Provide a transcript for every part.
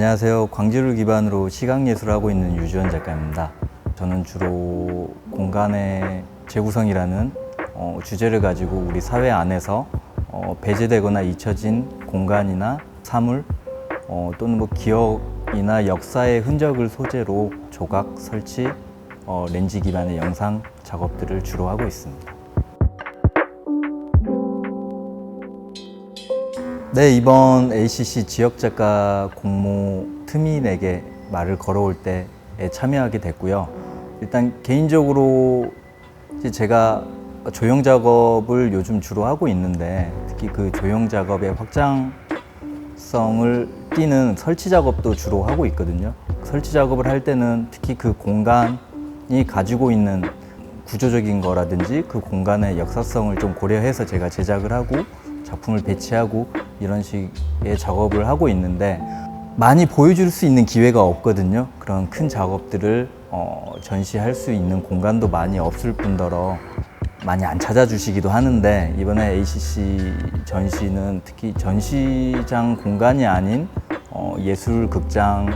안녕하세요. 광주를 기반으로 시각예술을 하고 있는 유지원 작가입니다. 저는 주로 공간의 재구성이라는 주제를 가지고 우리 사회 안에서 배제되거나 잊혀진 공간이나 사물 또는 기억이나 역사의 흔적을 소재로 조각, 설치, 렌즈 기반의 영상 작업들을 주로 하고 있습니다. 네, 이번 ACC 지역작가 공모 트민에게 말을 걸어올 때에 참여하게 됐고요. 일단 개인적으로 제가 조형 작업을 요즘 주로 하고 있는데 특히 그 조형 작업의 확장성을 띠는 설치 작업도 주로 하고 있거든요. 설치 작업을 할 때는 특히 그 공간이 가지고 있는 구조적인 거라든지 그 공간의 역사성을 좀 고려해서 제가 제작을 하고 작품을 배치하고 이런 식의 작업을 하고 있는데 많이 보여줄 수 있는 기회가 없거든요. 그런 큰 작업들을 전시할 수 있는 공간도 많이 없을 뿐더러 많이 안 찾아주시기도 하는데 이번에 ACC 전시는 특히 전시장 공간이 아닌 예술극장에서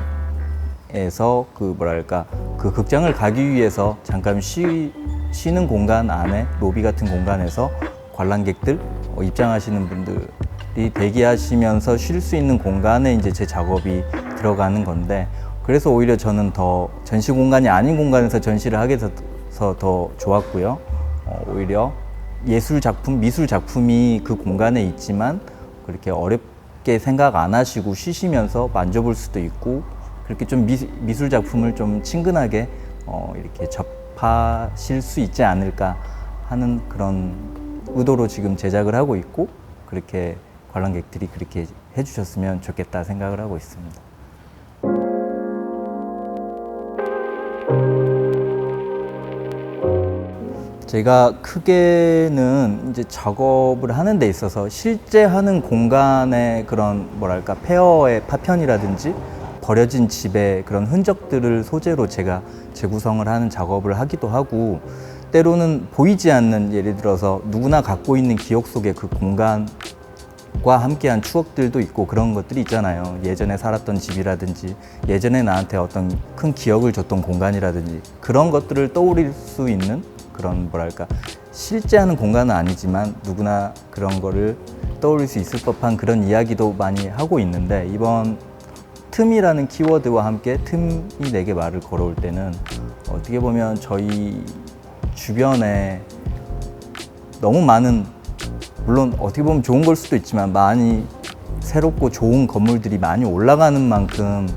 그 극장을 가기 위해서 잠깐 쉬는 공간 안에 로비 같은 공간에서 관람객들 입장하시는 분들이 대기하시면서 쉴 수 있는 공간에 이제 제 작업이 들어가는 건데 그래서 오히려 저는 더 전시 공간이 아닌 공간에서 전시를 하게 돼서 더 좋았고요. 오히려 예술 작품, 미술 작품이 그 공간에 있지만 그렇게 어렵게 생각 안 하시고 쉬시면서 만져볼 수도 있고 그렇게 좀 미술 작품을 좀 친근하게 이렇게 접하실 수 있지 않을까 하는 그런 의도로 지금 제작을 하고 있고 그렇게 관람객들이 그렇게 해주셨으면 좋겠다 생각을 하고 있습니다. 제가 크게는 이제 작업을 하는 데 있어서 실제 하는 공간의 그런 폐허의 파편이라든지 버려진 집의 그런 흔적들을 소재로 제가 재구성을 하는 작업을 하기도 하고 때로는 보이지 않는 예를 들어서 누구나 갖고 있는 기억 속의 그 공간과 함께한 추억들도 있고 그런 것들이 있잖아요. 예전에 살았던 집이라든지 예전에 나한테 어떤 큰 기억을 줬던 공간이라든지 그런 것들을 떠올릴 수 있는 그런 실제 하는 공간은 아니지만 누구나 그런 거를 떠올릴 수 있을 법한 그런 이야기도 많이 하고 있는데 이번 틈이라는 키워드와 함께 틈이 내게 말을 걸어올 때는 어떻게 보면 저희 주변에 너무 많은 물론 어떻게 보면 좋은 걸 수도 있지만 많이 새롭고 좋은 건물들이 많이 올라가는 만큼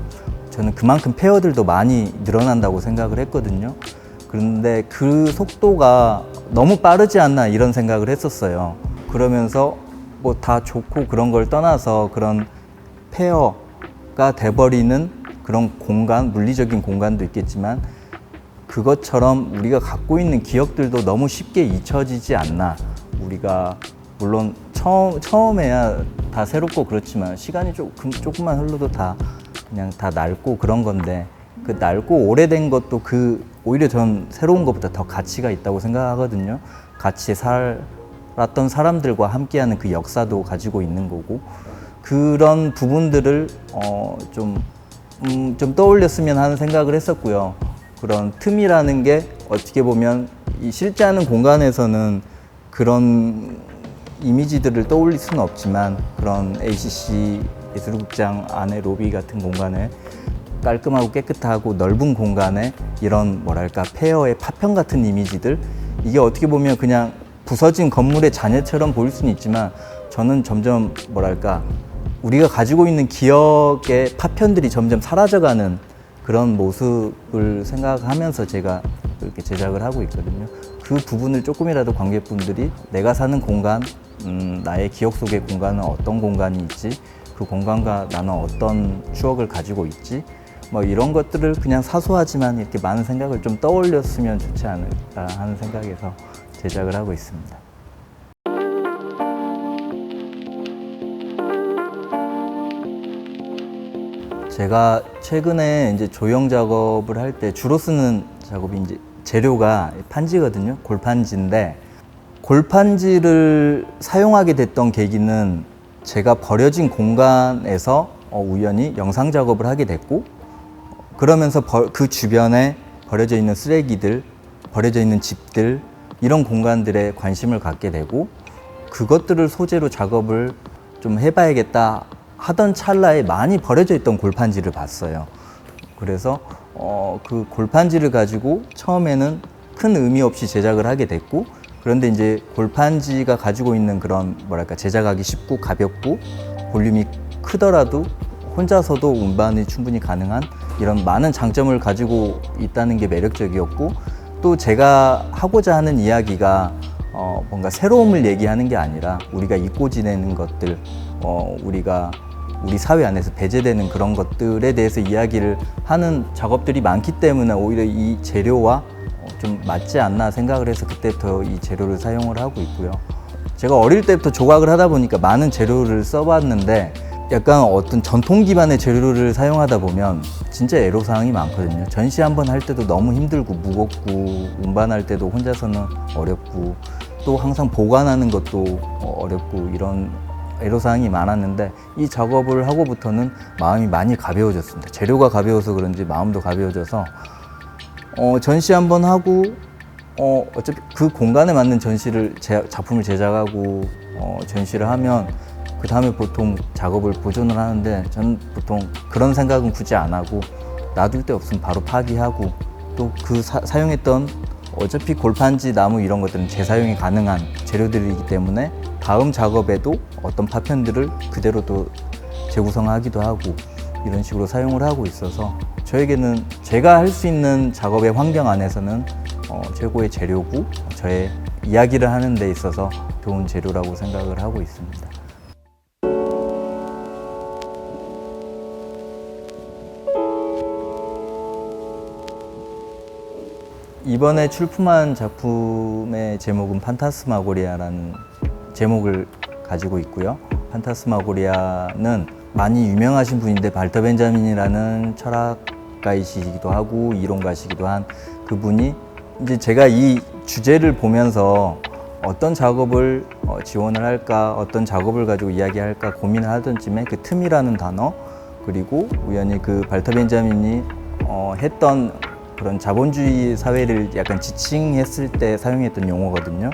저는 그만큼 폐허들도 많이 늘어난다고 생각을 했거든요. 그런데 그 속도가 너무 빠르지 않나 이런 생각을 했었어요. 그러면서 다 좋고 그런 걸 떠나서 그런 폐허가 돼버리는 그런 공간, 물리적인 공간도 있겠지만 그것처럼 우리가 갖고 있는 기억들도 너무 쉽게 잊혀지지 않나. 우리가 물론 처음에야 다 새롭고 그렇지만 시간이 조금만 흘러도 그냥 다 낡고 그런 건데 그 낡고 오래된 것도 오히려 전 새로운 것보다 더 가치가 있다고 생각하거든요. 같이 살았던 사람들과 함께하는 그 역사도 가지고 있는 거고 그런 부분들을 좀 떠올렸으면 하는 생각을 했었고요. 그런 틈이라는 게 어떻게 보면 이 실제 하는 공간에서는 그런 이미지들을 떠올릴 수는 없지만 그런 ACC 예술극장 안에 로비 같은 공간에 깔끔하고 깨끗하고 넓은 공간에 이런 폐허의 파편 같은 이미지들 이게 어떻게 보면 그냥 부서진 건물의 잔해처럼 보일 수는 있지만 저는 점점 우리가 가지고 있는 기억의 파편들이 점점 사라져가는 그런 모습을 생각하면서 제가 이렇게 제작을 하고 있거든요. 그 부분을 조금이라도 관객분들이 내가 사는 공간, 나의 기억 속의 공간은 어떤 공간이 있지, 그 공간과 나는 어떤 추억을 가지고 있지, 이런 것들을 그냥 사소하지만 이렇게 많은 생각을 좀 떠올렸으면 좋지 않을까 하는 생각에서 제작을 하고 있습니다. 제가 최근에 이제 조형 작업을 할 때 주로 쓰는 작업이 이제 재료가 판지거든요. 골판지인데 골판지를 사용하게 됐던 계기는 제가 버려진 공간에서 우연히 영상 작업을 하게 됐고, 그러면서 그 주변에 버려져 있는 쓰레기들, 버려져 있는 집들, 이런 공간들에 관심을 갖게 되고, 그것들을 소재로 작업을 좀 해봐야겠다 하던 찰나에 많이 버려져 있던 골판지를 봤어요. 그래서 그 골판지를 가지고 처음에는 큰 의미 없이 제작을 하게 됐고, 그런데 이제 골판지가 가지고 있는 그런 뭐랄까 제작하기 쉽고 가볍고 볼륨이 크더라도 혼자서도 운반이 충분히 가능한 이런 많은 장점을 가지고 있다는 게 매력적이었고, 또 제가 하고자 하는 이야기가 뭔가 새로움을 얘기하는 게 아니라 우리가 잊고 지내는 것들, 우리 사회 안에서 배제되는 그런 것들에 대해서 이야기를 하는 작업들이 많기 때문에 오히려 이 재료와 좀 맞지 않나 생각을 해서 그때부터 이 재료를 사용을 하고 있고요. 제가 어릴 때부터 조각을 하다 보니까 많은 재료를 써봤는데, 약간 어떤 전통 기반의 재료를 사용하다 보면 진짜 애로사항이 많거든요. 전시 한번 할 때도 너무 힘들고 무겁고, 운반할 때도 혼자서는 어렵고, 또 항상 보관하는 것도 어렵고, 이런 애로사항이 많았는데, 이 작업을 하고부터는 마음이 많이 가벼워졌습니다. 재료가 가벼워서 그런지 마음도 가벼워져서 전시 한번 하고 어차피 그 공간에 맞는 작품을 제작하고 전시를 하면 그 다음에 보통 작업을 보존을 하는데, 저는 보통 그런 생각은 굳이 안 하고 놔둘 데 없으면 바로 파기하고, 또 그 사용했던 어차피 골판지, 나무 이런 것들은 재사용이 가능한 재료들이기 때문에 다음 작업에도 어떤 파편들을 그대로 또 재구성하기도 하고 이런 식으로 사용을 하고 있어서, 저에게는 제가 할 수 있는 작업의 환경 안에서는 최고의 재료고, 저의 이야기를 하는 데 있어서 좋은 재료라고 생각을 하고 있습니다. 이번에 출품한 작품의 제목은 판타스마고리아라는 제목을 가지고 있고요. 판타스마고리아는 많이 유명하신 분인데, 발터 벤자민이라는 철학가이시기도 하고 이론가시기도 한 그분이, 이제 제가 이 주제를 보면서 어떤 작업을 지원을 할까, 어떤 작업을 가지고 이야기할까 고민을 하던 쯤에 그 틈이라는 단어, 그리고 우연히 그 발터 벤자민이 했던 그런 자본주의 사회를 약간 지칭했을 때 사용했던 용어거든요.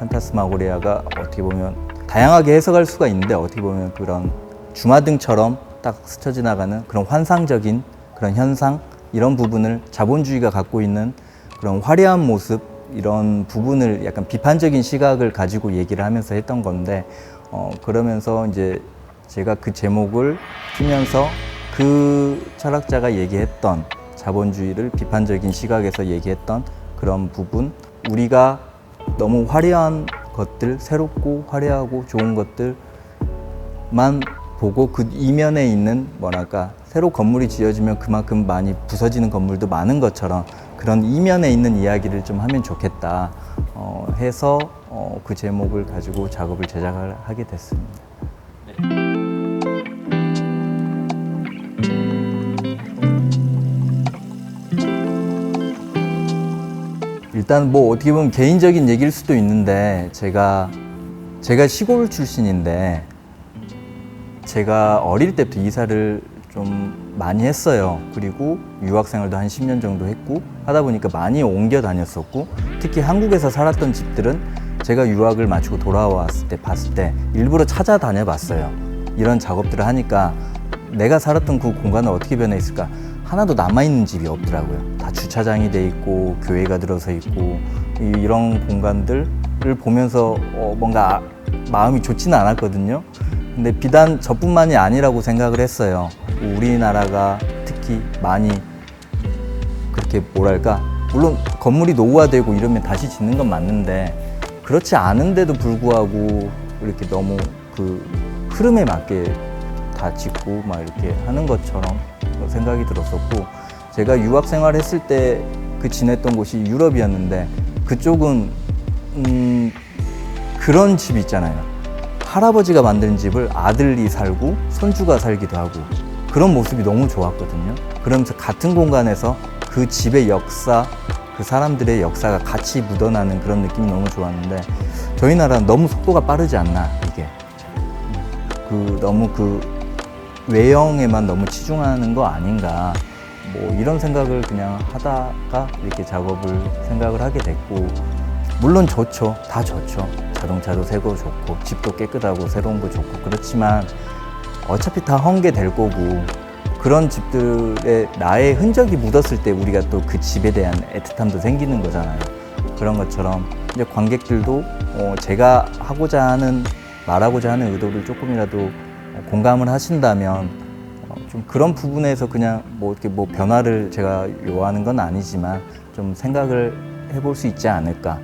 판타스마고리아가 어떻게 보면 다양하게 해석할 수가 있는데, 어떻게 보면 그런 주마등처럼 딱 스쳐 지나가는 그런 환상적인 그런 현상, 이런 부분을 자본주의가 갖고 있는 그런 화려한 모습, 이런 부분을 약간 비판적인 시각을 가지고 얘기를 하면서 했던 건데, 그러면서 이제 제가 그 제목을 쓰면서 그 철학자가 얘기했던 자본주의를 비판적인 시각에서 얘기했던 그런 부분, 우리가 너무 화려한 것들, 새롭고 화려하고 좋은 것들만 보고 그 이면에 있는 뭐랄까, 새로 건물이 지어지면 그만큼 많이 부서지는 건물도 많은 것처럼 그런 이면에 있는 이야기를 좀 하면 좋겠다 해서 그 제목을 가지고 작업을 제작을 하게 됐습니다. 일단 뭐 어떻게 보면 개인적인 얘기일 수도 있는데, 제가 시골 출신인데, 제가 어릴 때부터 이사를 좀 많이 했어요. 그리고 유학생활도 한 10년 정도 했고 하다 보니까 많이 옮겨 다녔었고, 특히 한국에서 살았던 집들은 제가 유학을 마치고 돌아왔을 때 봤을 때 일부러 찾아다녀 봤어요. 이런 작업들을 하니까 내가 살았던 그 공간은 어떻게 변해 있을까? 하나도 남아있는 집이 없더라고요. 다 주차장이 돼 있고 교회가 들어서 있고, 이런 공간들을 보면서 뭔가 마음이 좋지는 않았거든요. 근데 비단 저뿐만이 아니라고 생각을 했어요. 우리나라가 특히 많이 그렇게 뭐랄까, 물론 건물이 노후화되고 이러면 다시 짓는 건 맞는데, 그렇지 않은데도 불구하고 이렇게 너무 그 흐름에 맞게 다 짓고 막 이렇게 하는 것처럼 생각이 들었었고, 제가 유학 생활했을 때 그 지냈던 곳이 유럽이었는데, 그쪽은 그런 집 있잖아요. 할아버지가 만든 집을 아들이 살고 손주가 살기도 하고, 그런 모습이 너무 좋았거든요. 그러면서 같은 공간에서 그 집의 역사, 그 사람들의 역사가 같이 묻어나는 그런 느낌이 너무 좋았는데, 저희 나라는 너무 속도가 빠르지 않나, 이게. 너무 외형에만 너무 치중하는 거 아닌가, 뭐 이런 생각을 그냥 하다가 이렇게 작업을 생각을 하게 됐고, 물론 좋죠. 다 좋죠. 자동차도 새 거 좋고 집도 깨끗하고 새로운 거 좋고, 그렇지만 어차피 다 헝개될 거고, 그런 집들에 나의 흔적이 묻었을 때 우리가 또 그 집에 대한 애틋함도 생기는 거잖아요. 그런 것처럼 이제 관객들도 제가 하고자 하는, 말하고자 하는 의도를 조금이라도 공감을 하신다면 좀 그런 부분에서 그냥 뭐 이렇게 뭐 변화를 제가 요하는 건 아니지만 좀 생각을 해볼 수 있지 않을까.